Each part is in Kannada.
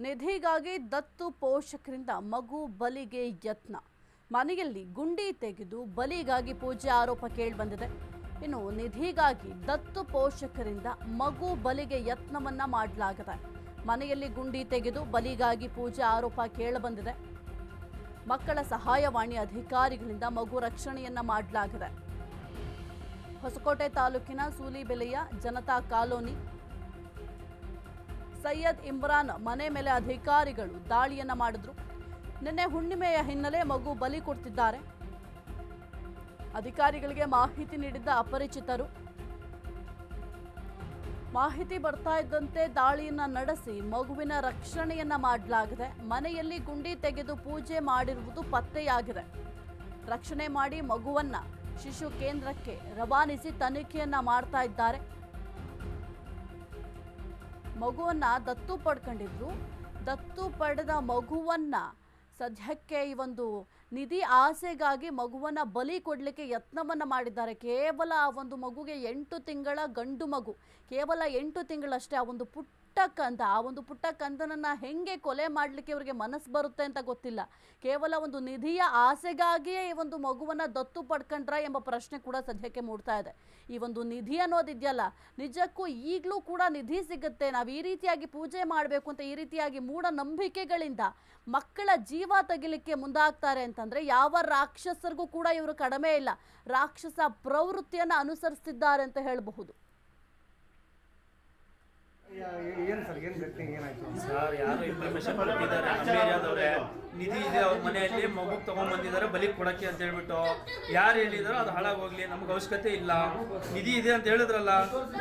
ನಿಧಿಗಾಗಿ ದತ್ತು ಪೋಷಕರಿಂದ ಮಗು ಬಲಿಗೆ ಯತ್ನ. ಮನೆಯಲ್ಲಿ ಗುಂಡಿ ತೆಗೆದು ಬಲಿಗಾಗಿ ಪೂಜೆ ಆರೋಪ ಕೇಳಿಬಂದಿದೆ. ಇನ್ನು ನಿಧಿಗಾಗಿ ದತ್ತು ಪೋಷಕರಿಂದ ಮಗು ಬಲಿಗೆ ಯತ್ನವನ್ನ ಮಾಡಲಾಗಿದೆ. ಮನೆಯಲ್ಲಿ ಗುಂಡಿ ತೆಗೆದು ಬಲಿಗಾಗಿ ಪೂಜೆ ಆರೋಪ ಕೇಳಿಬಂದಿದೆ. ಮಕ್ಕಳ ಸಹಾಯವಾಣಿ ಅಧಿಕಾರಿಗಳಿಂದ ಮಗು ರಕ್ಷಣೆಯನ್ನ ಮಾಡಲಾಗಿದೆ. ಹೊಸಕೋಟೆ ತಾಲೂಕಿನ ಸೂಲಿಬೆಲೆಯ ಜನತಾ ಕಾಲೋನಿ ಸೈಯದ್ ಇಮ್ರಾನ್ ಮನೆ ಮೇಲೆ ಅಧಿಕಾರಿಗಳು ದಾಳಿಯನ್ನ ಮಾಡಿದ್ರು. ನಿನ್ನೆ ಹುಣ್ಣಿಮೆಯ ಹಿನ್ನೆಲೆ ಮಗು ಬಲಿ ಕೊಡ್ತಿದ್ದಾರೆ. ಅಧಿಕಾರಿಗಳಿಗೆ ಮಾಹಿತಿ ನೀಡಿದ್ದ ಅಪರಿಚಿತರು ಮಾಹಿತಿ ಬರ್ತಾ ಇದ್ದಂತೆ ದಾಳಿಯನ್ನ ನಡೆಸಿ ಮಗುವಿನ ರಕ್ಷಣೆಯನ್ನ ಮಾಡಲಾಗಿದೆ. ಮನೆಯಲ್ಲಿ ಗುಂಡಿ ತೆಗೆದು ಪೂಜೆ ಮಾಡಿರುವುದು ಪತ್ತೆಯಾಗಿದೆ. ರಕ್ಷಣೆ ಮಾಡಿ ಮಗುವನ್ನ ಶಿಶು ಕೇಂದ್ರಕ್ಕೆ ರವಾನಿಸಿ ತನಿಖೆಯನ್ನ ಮಾಡ್ತಾ ಇದ್ದಾರೆ. ಮಗುವನ್ನ ದತ್ತು ಪಡ್ಕೊಂಡಿದ್ರು. ದತ್ತು ಪಡೆದ ಮಗುವನ್ನ ಸದ್ಯಕ್ಕೆ ಈ ಒಂದು ನಿಧಿ ಆಸೆಗಾಗಿ ಮಗುವನ್ನ ಬಲಿ ಕೊಡಲಿಕ್ಕೆ ಯತ್ನವನ್ನ ಮಾಡಿದ್ದಾರೆ. ಕೇವಲ ಆ ಒಂದು ಮಗುಗೆ 8 ತಿಂಗಳ ಗಂಡು ಮಗು, ಕೇವಲ 8 ತಿಂಗಳಷ್ಟೇ. ಆ ಒಂದು ಪುಟ್ಟ ಕಂದನನ್ನ ಹೆಂಗೆ ಕೊಲೆ ಮಾಡಲಿಕ್ಕೆ ಇವರಿಗೆ ಮನಸ್ಸು ಬರುತ್ತೆ ಅಂತ ಗೊತ್ತಿಲ್ಲ. ಕೇವಲ ಒಂದು ನಿಧಿಯ ಆಸೆಗಾಗಿಯೇ ಈ ಒಂದು ಮಗುವನ್ನ ದತ್ತು ಪಡ್ಕೊಂಡ್ರ ಎಂಬ ಪ್ರಶ್ನೆ ಕೂಡ ಸದ್ಯಕ್ಕೆ ಮೂಡ್ತಾ ಇದೆ. ಈ ಒಂದು ನಿಧಿ ಅನ್ನೋದಿದೆಯಲ್ಲ, ನಿಜಕ್ಕೂ ಈಗಲೂ ಕೂಡ ನಿಧಿ ಸಿಗುತ್ತೆ, ನಾವು ಈ ರೀತಿಯಾಗಿ ಪೂಜೆ ಮಾಡಬೇಕು ಅಂತ ಈ ರೀತಿಯಾಗಿ ಮೂಢನಂಬಿಕೆಗಳಿಂದ ಮಕ್ಕಳ ಜೀವ ತೆಗಿಲಿಕ್ಕೆ ಮುಂದಾಗ್ತಾರೆ ಅಂತಂದ್ರೆ ಯಾವ ರಾಕ್ಷಸರಿಗೂ ಕೂಡ ಇವರು ಕಡಿಮೆ ಇಲ್ಲ. ರಾಕ್ಷಸ ಪ್ರವೃತ್ತಿಯನ್ನ ಅನುಸರಿಸ್ತಿದ್ದಾರೆ ಅಂತ ಹೇಳಬಹುದು. ಸರ್, ಯಾರು ಇನ್ಫಾರ್ಮೇಶನ್ ಕೊಟ್ಟಿದ್ದಾರೆ, ನಮ್ಮ ಏರಿಯಾದವ್ರೆ ನಿಧಿ ಇದೆ ಅವ್ರ ಮನೆಯಲ್ಲಿ ಮಗು ತಗೊಂಡ್ಬಂದಿದ್ದಾರೆ ಬಲಿ ಕೊಡಕ್ಕೆ ಅಂತ ಹೇಳ್ಬಿಟ್ಟು. ಯಾರು ಹೇಳಿದಾರೋ ಅದು ಹಾಳಾಗೋಗ್ಲಿ, ನಮ್ಗೆ ಅವಶ್ಯಕತೆ ಇಲ್ಲ. ನಿಧಿ ಇದೆ ಅಂತ ಹೇಳಿದ್ರಲ್ಲ,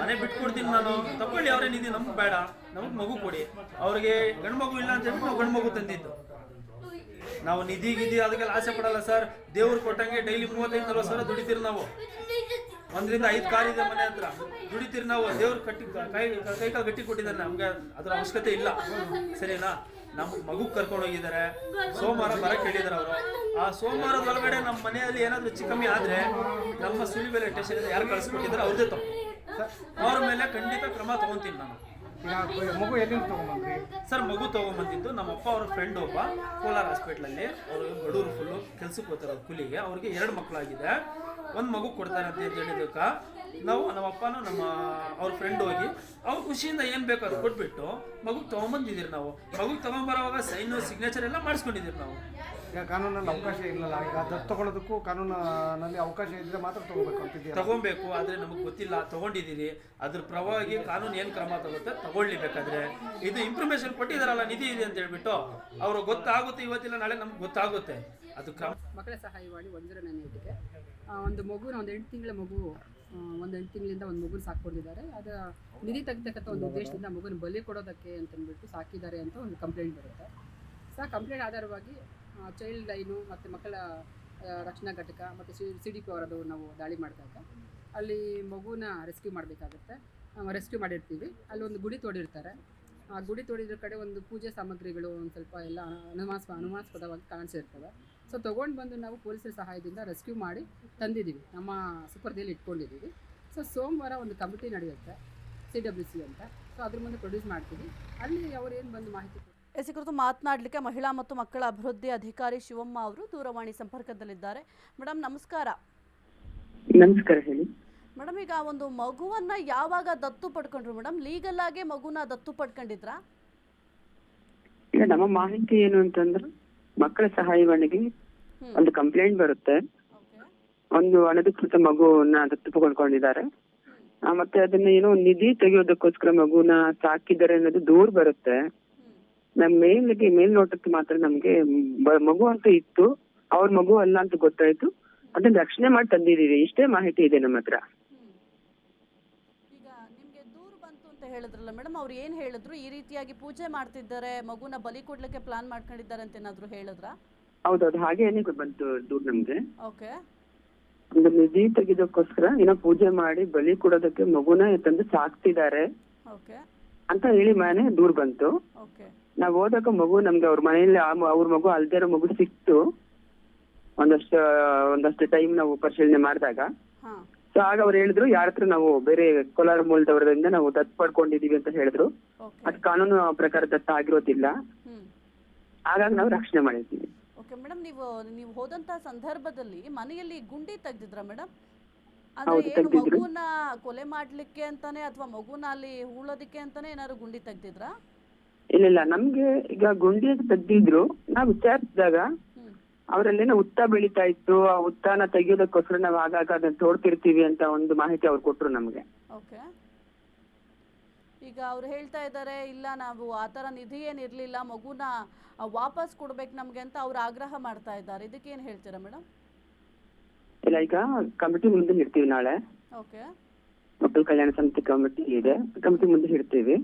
ಮನೆ ಬಿಟ್ಕೊಡ್ತೀನಿ ನಾನು, ತಗೊಳ್ಳಿ ಅವರೇ ನಿಧಿ, ನಮ್ಗೆ ಬೇಡ, ನಮ್ಗೆ ಮಗು ಕೊಡಿ. ಅವ್ರಿಗೆ ಗಂಡು ಮಗು ಇಲ್ಲ ಅಂತ ಹೇಳ್ಬಿಟ್ಟು ನಾವು ಗಂಡು ಮಗು ತಂದಿದ್ದು. ನಾವು ನಿಧಿ ಅದಕ್ಕೆಲ್ಲ ಆಸೆ ಪಡಲ್ಲ ಸರ್. ದೇವ್ರು ಕೊಟ್ಟಂಗೆ ಡೈಲಿ 35-40 ಸಾವಿರ ದುಡಿತೀರಿ ನಾವು. 1 ರಿಂದ 5 ಕಾರ್ ಇದೆ ಮನೆ ಹತ್ರ, ದುಡಿತೀರಿ ನಾವು. ದೇವ್ರು ಕೈಕಾಲು ಗಟ್ಟಿ ಕೊಟ್ಟಿದ್ದಾರೆ, ನಮ್ಗೆ ಅದರ ಅವಶ್ಯಕತೆ ಇಲ್ಲ. ಸರಿನಾ? ನಮ್ಮ ಮಗು ಕರ್ಕೊಂಡು ಹೋಗಿದ್ದಾರೆ. ಸೋಮವಾರ ಬರಕ್ಕೆ ಹೇಳಿದ್ದಾರೆ ಅವರು. ಆ ಸೋಮವಾರದ ಒಳಗಡೆ ನಮ್ಮ ಮನೆಯಲ್ಲಿ ಏನಾದರೂ ಹೆಚ್ಚು ಕಮ್ಮಿ ಆದರೆ ನಮ್ಮ ಸೂಲಿಬೆಲೆ ಸ್ಟೇಷನ್ ಯಾರು ಕಳಿಸ್ಕೊಟ್ಟಿದ್ದಾರೆ ಅವ್ರದ್ದೇ ತಪ್ಪು. ಅವ್ರ ಮೇಲೆ ಖಂಡಿತ ಕ್ರಮ ತಗೊಂತೀನಿ ನಾನು. ಮಗು ಎಲ್ಲಿಂದ ತಗೊಂಡ್ಬಂದ್ರಿ ಸರ್? ಮಗು ತಗೊಂಡ್ಬಂದಿದ್ದು ನಮ್ಮ ಅಪ್ಪ ಅವ್ರ ಫ್ರೆಂಡ್ ಒಬ್ಬ ಕೋಲಾರ ಹಾಸ್ಪಿಟ್ಲಲ್ಲಿ, ಅವರು ಬಡವರು ಫುಲ್ಲು ಕೆಲ್ಸಕ್ಕೆ ಹೋಗ್ತಾರೆ ಕೂಲಿಗೆ. ಅವ್ರಿಗೆ 2 ಮಕ್ಕಳಾಗಿದೆ, 1 ಮಗು ಕೊಡ್ತಾರೆ ಅಂತ ಹೇಳಿದ್ದಕ್ಕೆ ನಾವು ನಮ್ಮ ಅಪ್ಪನೂ ಅವ್ರ ಫ್ರೆಂಡ್ ಹೋಗಿ ಅವ್ರ ಖುಷಿಯಿಂದ ಏನು ಬೇಕು ಅದು ಕೊಟ್ಬಿಟ್ಟು ಮಗು ತೊಗೊಂಬಂದಿದ್ದೀರಿ. ನಾವು ಮಗು ತೊಗೊಂಬರೋವಾಗ ಸೈನು ಸಿಗ್ನೇಚರ್ ಎಲ್ಲ ಮಾಡಿಸ್ಕೊಂಡಿದ್ದೀರಿ ನಾವು. ಈಗ ಕಾನೂನಲ್ಲಿ ಅವಕಾಶ ಇಲ್ಲಲ್ಲ, ಈಗ ದತ್ತು ತಗೊಳ್ಳೋದಕ್ಕೂ ಕಾನೂನಲ್ಲಿ ಅವಕಾಶ ಇದ್ರೆ ಮಾತ್ರ ತಗೋಬೇಕು ಅಂತಿದ್ದೀವಿ. ತಗೊಬೇಕು, ಆದರೆ ನಮಗೆ ಗೊತ್ತಿಲ್ಲ, ತಗೊಂಡಿದ್ದೀರಿ. ಅದ್ರ ಪ್ರಭಾವವಾಗಿ ಕಾನೂನು ಏನು ಕ್ರಮ ತಗುತ್ತೆ ತಗೊಳ್ಳಿಬೇಕಾದ್ರೆ. ಇದು ಇನ್ಫಾರ್ಮೇಶನ್ ಕೊಟ್ಟಿದ್ದಾರಲ್ಲ ನಿಧಿ ಇದೆ ಅಂತ ಹೇಳ್ಬಿಟ್ಟು, ಅವರು ಗೊತ್ತಾಗುತ್ತೆ, ಇವತ್ತಿಲ್ಲ ನಾಳೆ ನಮ್ಗೆ ಗೊತ್ತಾಗುತ್ತೆ. ಅದು ಕ್ರಮ. ಮಕ್ಕಳ ಸಹಾಯವಾಣಿ 109 ಒಂದು ಮಗುನ, ಒಂದು 8 ತಿಂಗಳ ಮಗು, ಒಂದು 8 ತಿಂಗಳಿಂದ ಒಂದು ಮಗುನ ಸಾಕೊಂಡಿದ್ದಾರೆ. ಅದರ ನಿಧಿ ತೆಗಿತಕ್ಕಂಥ ಒಂದು ಉದ್ದೇಶದಿಂದ ಮಗುನ ಬಲಿ ಕೊಡೋದಕ್ಕೆ ಅಂತಂದ್ಬಿಟ್ಟು ಸಾಕಿದ್ದಾರೆ ಅಂತ ಒಂದು ಕಂಪ್ಲೇಂಟ್ ಬರುತ್ತೆ. ಕಂಪ್ಲೇಂಟ್ ಆಧಾರವಾಗಿ ಚೈಲ್ಡ್ ಲೈನು ಮತ್ತು ಮಕ್ಕಳ ರಕ್ಷಣಾ ಘಟಕ ಮತ್ತು CDP ಅವರದು ನಾವು ದಾಳಿ ಮಾಡಿದಾಗ ಅಲ್ಲಿ ಮಗುನ ರೆಸ್ಕ್ಯೂ ಮಾಡಬೇಕಾಗುತ್ತೆ. ರೆಸ್ಕ್ಯೂ ಮಾಡಿರ್ತೀವಿ. ಅಲ್ಲಿ ಒಂದು ಗುಡಿ ತೋಡಿರ್ತಾರೆ. ಆ ಗುಡಿ ತೋಡಿದ್ರ ಕಡೆ ಒಂದು ಪೂಜೆ ಸಾಮಗ್ರಿಗಳು ಒಂದು ಸ್ವಲ್ಪ ಎಲ್ಲ ಅನುಮಾನಾಸ್ಪದವಾಗಿ ಕಾಣಿಸಿರ್ತವೆ. ಸೊ ತೊಗೊಂಡು ಬಂದು ನಾವು ಪೊಲೀಸರ ಸಹಾಯದಿಂದ ರೆಸ್ಕ್ಯೂ ಮಾಡಿ ತಂದಿದ್ದೀವಿ, ನಮ್ಮ ಸುಪರ್ದಿಯಲ್ಲಿ ಇಟ್ಕೊಂಡಿದ್ದೀವಿ. ಸೊ ಸೋಮವಾರ ಒಂದು ಕಮಿಟಿ ನಡೆಯುತ್ತೆ, CWC ಅಂತ. ಸೊ ಅದ್ರ ಮುಂದೆ ಪ್ರೊಡ್ಯೂಸ್ ಮಾಡ್ತೀವಿ. ಅಲ್ಲಿ ಅವ್ರು ಏನು ಬಂದು ಮಾಹಿತಿ ಈ ಕುರಿತು ಮಾತನಾಡಲಿಕ್ಕೆ ಮಹಿಳಾ ಮತ್ತು ಮಕ್ಕಳ ಅಭಿವೃದ್ಧಿ ಅಧಿಕಾರಿ ಶಿವಮ್ಮ ಅವರು ದೂರವಾಣಿ ಸಂಪರ್ಕದಲ್ಲಿದ್ದಾರೆ. ಮೇಡಮ್ ನಮಸ್ಕಾರ. ನಮಸ್ಕಾರ, ಹೇಳಿ ಮೇಡಮ್. ಈಗ ಒಂದು ಮಗುವನ್ನ ಯಾವಾಗ ದತ್ತು ಪಡ್ಕೊಂಡ್ರು ಮೇಡಮ್? ಲೀಗಲ್ ಆಗಿ ಮಗುನ ದತ್ತು ಪಡ್ಕೊಂಡಿದ್ರಾ? ಈಗ ನಮ್ಮ ಮಾಹಿತಿ ಏನು ಅಂತಂದ್ರೆ, ಮಕ್ಕಳ ಸಹಾಯವಾಣಿಗೆ ಒಂದು ಕಂಪ್ಲೇಂಟ್ ಬರುತ್ತೆ, ಒಂದು ಅನಧಿಕೃತ ಮಗುವನ್ನ ದತ್ತು ಪಡ್ಕೊಂಡಿದ್ದಾರೆ. ಮತ್ತೆ ಅದನ್ನ ಏನೋ ನಿಧಿ ತೆಗೆಯೋದಕ್ಕೋಸ್ಕರ ಮಗುನ ಸಾಕಿದ್ದಾರೆ ಅನ್ನೋದು ದೂರ್ ಬರುತ್ತೆ. ನಮ್ ಮೇಲ್ನೋಟಕ್ಕೆ ಮಾತ್ರ ನಮ್ಗೆ ಮಗು ಅಂತ ಇತ್ತು, ಅವ್ರ ಮಗು ಅಲ್ಲ ಅಂತ ಗೊತ್ತಾಯ್ತು. ಅದನ್ನ ರಕ್ಷಣೆ ಮಾಡಿ ತಂದಿದೀವಿ. ಇಷ್ಟೇ ಮಾಹಿತಿ ಇದೆ ನಮ್ಮ ಹತ್ರ. ಈಗ ನಿಮ್ಗೆ ದೂರು ಬಂತು ಅಂತ ಹೇಳಿದ್ರಲ್ಲ ಮೇಡಮ್, ಅವ್ರು ಏನ್ ಹೇಳಿದ್ರು? ಈ ರೀತಿಯಾಗಿ ಪೂಜೆ ಮಾಡ್ತಿದ್ದಾರೆ, ಮಗುನ ಬಲಿ ಕೊಡ್ಲಿಕ್ಕೆ ಪ್ಲಾನ್ ಮಾಡ್ಕೊಂಡಿದ್ದಾರೆ ಅಂತ ಏನಾದ್ರು ಹೇಳಿದ್ರಾ? ಹೌದೌದು, ಹಾಗೆ ಏನೇ ಬಂತು ದೂರು ನಮ್ಗೆ. ಓಕೆ. ಒಂದು ನಿಧಿ ತೆಗೆದಕ್ಕೋಸ್ಕರ ಏನೋ ಪೂಜೆ ಮಾಡಿ ಬಲಿ ಕೊಡೋದಕ್ಕೆ ಮಗುನ ತಂದು ಸಾಕ್ತಿದ್ದಾರೆ ಅಂತ ಹೇಳಿ ಮನೆ ದೂರ್ ಬಂತು. ನಾವ್ ಹೋದಾಗ ಮಗು ನಮ್ಗೆ ಅವ್ರ ಮನೆಯಲ್ಲಿ ಅವ್ರ ಮಗು ಅಲ್ದೇ ಇರೋ ಮಗು ಸಿಕ್ತು. ಒಂದಷ್ಟು ಟೈಮ್ ನಾವು ಪರಿಶೀಲನೆ ಮಾಡಿದಾಗ ಸೊ ಆಗ ಅವ್ರು ಹೇಳಿದ್ರು, ಯಾರ ಹತ್ರ ನಾವು ಬೇರೆ ಕೋಲಾರ ಮೂಲದವರಿಂದ ನಾವು ದತ್ತು ಪಡ್ಕೊಂಡಿದೀವಿ ಅಂತ ಹೇಳಿದ್ರು. ಓಕೆ ಅದು ಕಾನೂನು ಪ್ರಕಾರ ದತ್ತ ಆಗಿರೋದಿಲ್ಲ. ಹ್ಮ್ ಹಾಗಾಗಿ ನಾವು ರಕ್ಷಣೆ ಮಾಡಿದ್ದೀವಿ. ಓಕೆ ಮೇಡಮ್, ನೀವು ಹೋದಂತ ಸಂದರ್ಭದಲ್ಲಿ ಮನೆಯಲ್ಲಿ ಗುಂಡಿ ತೆಗ್ದಿದ್ರಾ ಮೇಡಮ್? ಅಂದ್ರೆ ಹೌದು, ಏನು ತೆಗ್ದಿದ್ರು. ಮಗುನ ಕೊಲೆ ಮಾಡ್ಲಿಕ್ಕೆ ಅಂತಾನೆ ಅಥವಾ ಮಗುನ ಅಲ್ಲಿ ಹೂಳೋದಕ್ಕೆ ಅಂತಾನೆ ಏನಾದ್ರು ಗುಂಡಿ ತೆಗ್ದಿದ್ರಾ? ಇಲ್ಲ, ನಮ್ಗೆ ಈಗ ಗುಂಡಿ ಅಂತ ತೆಗ್ದಿದ್ರು. ನಾವು ವಿಚಾರಿಸಿದಾಗ ಹ್ಮ್ ಅವರಲ್ಲೇನೋ ಉತ್ತ ಬೆಳೀತಾ ಇತ್ತು, ಆ ಉತ್ತಾನ ತೆಗಿಯೋದಕ್ಕೋಸ್ಕರ ನಾವು ಆಗಾಗ ಅದನ್ನ ತೋಡ್ತಿರ್ತೀವಿ ಅಂತ ಒಂದು ಮಾಹಿತಿ ಅವ್ರು ಕೊಟ್ರು ನಮ್ಗೆ. ಓಕೆ. ಈಗ ಅವ್ರು ಹೇಳ್ತಾ ಇದ್ದಾರೆ, ಇಲ್ಲ ನಾವು ಆ ಥರ ನಿಧಿ ಏನಿರಲಿಲ್ಲ, ಮಗುನ ವಾಪಸ್ ಕೊಡ್ಬೇಕು ನಮಗೆ ಅಂತ ಅವ್ರು ಆಗ್ರಹ ಮಾಡ್ತಾ ಇದ್ದಾರೆ. ಇದಕ್ಕೆ ಏನು ಹೇಳ್ತೀರಾ ಮೇಡಮ್? ಇಲ್ಲ, ಈಗ ಕಮಿಟಿ ಮುಂದೆ ಇಡ್ತೀವಿ ನಾಳೆ. ಓಕೆ ಮಕ್ಕಳ ಕಲ್ಯಾಣ ಸಮಿತಿ ಕಮಿಟಿ ಇದೆ, ಕಮಿಟಿ ಮುಂದೆ ಇಡ್ತೀವಿ.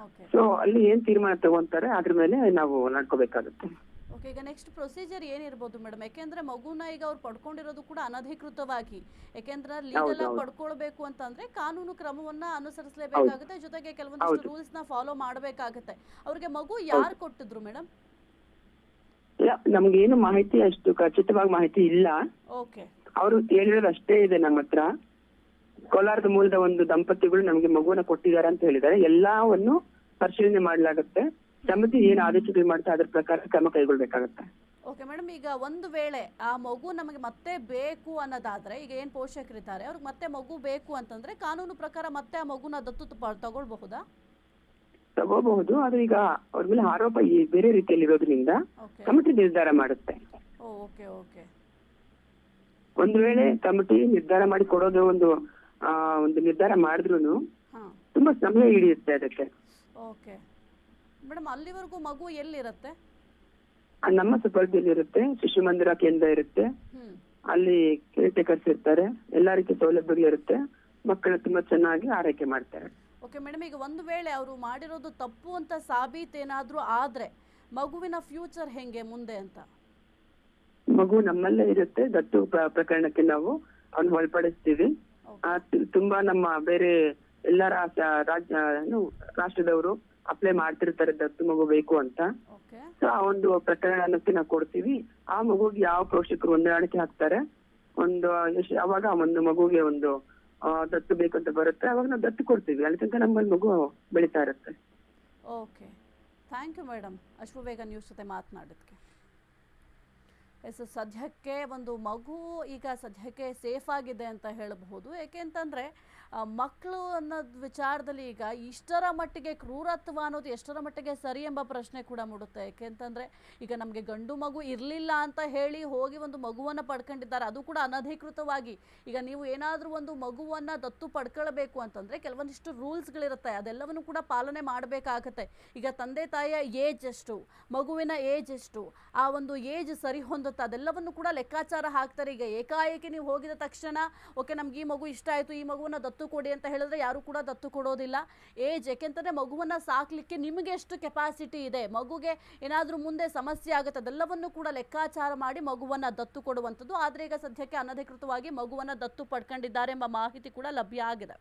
ಓಕೆ ಸೊ ಅಲ್ಲಿ ಏನ್ ತೀರ್ಮಾನ ತಗೊಂತಾರೆ ಅದ್ರ ಮೇಲೆ ನಾವು ನಡ್ಕೋಬೇಕಾಗುತ್ತೆ. ಓಕೆ. ಈಗ ನೆಕ್ಸ್ಟ್ ಪ್ರೊಸೀಜರ್ ಏನಿರ್ಬೋದು ಮೇಡಮ್? ಯಾಕೆಂದ್ರೆ ಮಗುನ ಈಗ ಅವ್ರು ಪಡ್ಕೊಂಡಿರೋದು ಕೂಡ ಅನಧಿಕೃತವಾಗಿ. ಯಾಕೆಂದ್ರೆ ಲೀಗಲ್ ಆಗಿ ಪಡ್ಕೊಳ್ಬೇಕು ಅಂತಂದ್ರೆ ಕಾನೂನು ಕ್ರಮವನ್ನ ಅನುಸರಿಸಲೇಬೇಕಾಗುತ್ತೆ, ಜೊತೆಗೆ ಕೆಲವೊಂದಿಷ್ಟು ರೂಲ್ಸ್ ನ ಫಾಲೋ ಮಾಡಬೇಕಾಗುತ್ತೆ. ಅವ್ರಿಗೆ ಮಗು ಯಾರು ಕೊಟ್ಟಿದ್ರು ಮೇಡಮ್? ಇಲ್ಲ, ನಮ್ಗೇನು ಮಾಹಿತಿ ಅಷ್ಟು ಖಚಿತವಾಗಿ ಮಾಹಿತಿ ಇಲ್ಲ. ಓಕೆ ಅವರು ಹೇಳಿರೋದು ಅಷ್ಟೇ ಇದೆ ನಮ್ಮ ಹತ್ರ. ಕೋಲಾರದ ಮೂಲದ ಒಂದು ದಂಪತಿಗಳು ನಮ್ಗೆ ಮಗುವನ್ನ ಕೊಟ್ಟಿದ್ದಾರೆ ಅಂತ ಹೇಳಿದ್ದಾರೆ. ಎಲ್ಲವನ್ನು ಪರಿಶೀಲನೆ ಮಾಡಲಾಗುತ್ತೆ. ಸಮಿತಿ ಏನ್ ಆದೇಶಗಳು ಮಾಡ್ತಾ ಅದ್ರ ಪ್ರಕಾರ ಕ್ರಮ ಕೈಗೊಳ್ಬೇಕಾಗತ್ತೆ. ಓಕೆ ಮೇಡಮ್, ಈಗ ಒಂದು ವೇಳೆ ಆ ಮಗು ನಮಗೆ ಮತ್ತೆ ಬೇಕು ಅನ್ನೋದಾದ್ರೆ, ಈಗ ಏನ್ ಪೋಷಕರಿದ್ದಾರೆ ಅವ್ರಿಗೆ ಮತ್ತೆ ಮಗು ಬೇಕು ಅಂತಂದ್ರೆ ಕಾನೂನು ಪ್ರಕಾರ ಮತ್ತೆ ಆ ಮಗುನ ದತ್ತು ತಗೊಳ್ಬಹುದಾ? ತಗೋಬಹುದು. ಆದ್ರೆ ಈಗ ಅವ್ರ ಮೇಲೆ ಆರೋಪ ಬೇರೆ ರೀತಿಯಲ್ಲಿ ಇರೋದ್ರಿಂದ ಓಕೆ ಕಮಿಟಿ ನಿರ್ಧಾರ ಮಾಡುತ್ತೆ. ಓಕೆ ಓಕೆ ಒಂದು ವೇಳೆ ಕಮಿಟಿ ನಿರ್ಧಾರ ಮಾಡಿ ಕೊಡೋದು ಒಂದು ನಿರ್ಧಾರ ಮಾಡಿದ್ರು ಹಾ ತುಂಬಾ ಸಮಯ ಹಿಡಿಯುತ್ತೆ ಅದಕ್ಕೆ. ಓಕೆ ಮೇಡಮ್, ಅಲ್ಲಿವರೆಗೂ ಮಗು ಎಲ್ಲಿರುತ್ತೆ? ನಮ್ಮ ಸುಪರ್ದಿಯಲ್ಲಿ ಇರುತ್ತೆ, ಶಿಶು ಮಂದಿರ ಕೇಂದ್ರ ಇರುತ್ತೆ, ಹ್ಮ್ ಅಲ್ಲಿ ಕೇರ್ ಟೇಕರ್ಸ್ ಇರ್ತಾರೆ, ಎಲ್ಲಾ ರೀತಿಯ ಸೌಲಭ್ಯಗಳು ಇರುತ್ತೆ. ಮಕ್ಕಳು ತುಂಬಾ ಚೆನ್ನಾಗಿ ಆರೈಕೆ ಮಾಡ್ತಾರೆ. ಓಕೆ ಮೇಡಮ್, ಈಗ ಒಂದು ವೇಳೆ ಅವರು ಮಾಡಿರೋದು ತಪ್ಪು ಅಂತ ಸಾಬೀತೇನಾದ್ರೂ ಆದ್ರೆ ಮಗುವಿನ ಫ್ಯೂಚರ್ ಹೆಂಗೆ ಮುಂದೆ ಅಂತ? ಮಗು ನಮ್ಮಲ್ಲೇ ಇರುತ್ತೆ. ದತ್ತು ಪ್ರಕರಣಕ್ಕೆ ನಾವು ಅವ್ನ ಒಳಪಡಿಸ್ತೀವಿ. ತುಂಬಾ ನಮ್ಮ ಬೇರೆ ಎಲ್ಲ ರಾಷ್ಟ್ರದವರು ಅಪ್ಲೈ ಮಾಡ್ತಿರ್ತಾರೆ ದತ್ತು ಮಗು ಬೇಕು ಅಂತ. ಓಕೆ ಸೊ ಆ ಒಂದು ಪ್ರಕರಣಕ್ಕೆ ನಾವು ಕೊಡ್ತೀವಿ. ಆ ಮಗುಗೆ ಯಾವ ಪೋಷಕರು ಹೊಂದಾಣಿಕೆ ಹಾಕ್ತಾರೆ, ಅವಾಗ ಆ ಒಂದು ಮಗುಗೆ ಒಂದು ದತ್ತು ಬೇಕು ಅಂತ ಬರುತ್ತೆ, ಅವಾಗ ನಾವು ದತ್ತು ಕೊಡ್ತೀವಿ. ಅಲ್ಲಿ ತನಕ ನಮ್ಮಲ್ಲಿ ಮಗು ಬೆಳೀತಾ ಇರುತ್ತೆ. Okay, thank you madam, Ashwavega news ಜೊತೆ ಮಾತನಾಡೋದಕ್ಕೆ. ಸದ್ಯಕ್ಕೆ ಒಂದು ಮಗು ಈಗ ಸದ್ಯಕ್ಕೆ ಸೇಫ್ ಆಗಿದೆ ಅಂತ ಹೇಳಬಹುದು. ಏಕೆಂತಂದರೆ ಮಕ್ಕಳು ಅನ್ನೋದು ವಿಚಾರದಲ್ಲಿ ಈಗ ಇಷ್ಟರ ಮಟ್ಟಿಗೆ ಕ್ರೂರತ್ವ ಅನ್ನೋದು ಎಷ್ಟರ ಮಟ್ಟಿಗೆ ಸರಿ ಎಂಬ ಪ್ರಶ್ನೆ ಕೂಡ ಮೂಡುತ್ತೆ. ಏಕೆಂತಂದರೆ ಈಗ ನಮಗೆ ಗಂಡು ಮಗು ಇರಲಿಲ್ಲ ಅಂತ ಹೇಳಿ ಹೋಗಿ ಒಂದು ಮಗುವನ್ನು ಪಡ್ಕೊಂಡಿದ್ದಾರೆ, ಅದು ಕೂಡ ಅನಧಿಕೃತವಾಗಿ. ಈಗ ನೀವು ಏನಾದರೂ ಒಂದು ಮಗುವನ್ನು ದತ್ತು ಪಡ್ಕೊಳ್ಬೇಕು ಅಂತಂದರೆ ಕೆಲವೊಂದಿಷ್ಟು ರೂಲ್ಸ್ಗಳಿರುತ್ತೆ, ಅದೆಲ್ಲವನ್ನು ಕೂಡ ಪಾಲನೆ ಮಾಡಬೇಕಾಗತ್ತೆ. ಈಗ ತಂದೆ ತಾಯಿಯ ಏಜ್ ಎಷ್ಟು, ಮಗುವಿನ ಏಜ್ ಎಷ್ಟು, ಆ ಒಂದು ಏಜ್ ಸರಿ ಹೊಂದುತ್ತೆ, ಅದೆಲ್ಲವನ್ನು ಕೂಡ ಲೆಕ್ಕಾಚಾರ ಹಾಕ್ತಾರೆ. ಈಗ ಏಕಾಏಕಿ ನೀವು ಹೋಗಿದ ತಕ್ಷಣ ಓಕೆ ನಮ್ಗೆ ಈ ಮಗು ಇಷ್ಟ ಆಯಿತು, ಈ ಮಗುವನ್ನು ದತ್ತು ಕೊಡಿ ಅಂತ ಹೇಳಿದ್ರೆ ಯಾರು ಕೂಡ ದತ್ತು ಕೊಡೋದಿಲ್ಲ. ಏಜ್, ಯಾಕೆಂತಂದರೆ ಮಗುವನ್ನು ಸಾಕಲಿಕ್ಕೆ ನಿಮಗೆ ಎಷ್ಟು ಕೆಪಾಸಿಟಿ ಇದೆ, ಮಗುಗೆ ಏನಾದರೂ ಮುಂದೆ ಸಮಸ್ಯೆ ಆಗುತ್ತೆ, ಅದೆಲ್ಲವನ್ನು ಕೂಡ ಲೆಕ್ಕಾಚಾರ ಮಾಡಿ ಮಗುವನ್ನು ದತ್ತು ಕೊಡುವಂಥದ್ದು. ಆದರೆ ಈಗ ಸದ್ಯಕ್ಕೆ ಅನಧಿಕೃತವಾಗಿ ಮಗುವನ್ನು ದತ್ತು ಪಡ್ಕೊಂಡಿದ್ದಾರೆ ಎಂಬ ಮಾಹಿತಿ ಕೂಡ ಲಭ್ಯ ಆಗಿದೆ.